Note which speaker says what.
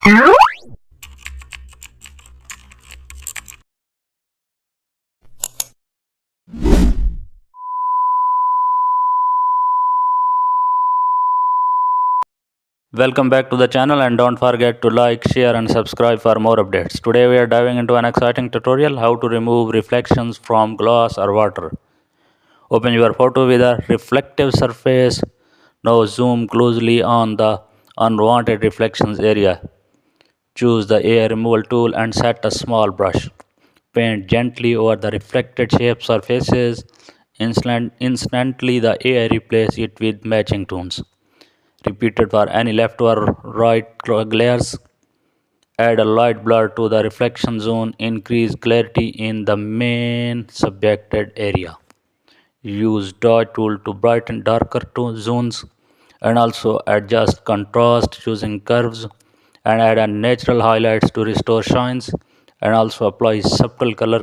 Speaker 1: Welcome back to the channel, and don't forget to like, share and subscribe for more updates. Today we are diving into an exciting tutorial how to remove reflections from glass or water. Open your photo with a reflective surface. Now zoom closely on the unwanted reflections area. Choose the air removal tool and set a small brush. Paint gently over the reflected shapes or faces. Instantly the air replaces it with matching tones. Repeat it for any left or right glares. Add a light blur to the reflection zone. Increase clarity in the main subjected area. Use dot tool to brighten darker zones and also adjust contrast using curves, and add a natural highlights to restore shines, and also apply subtle color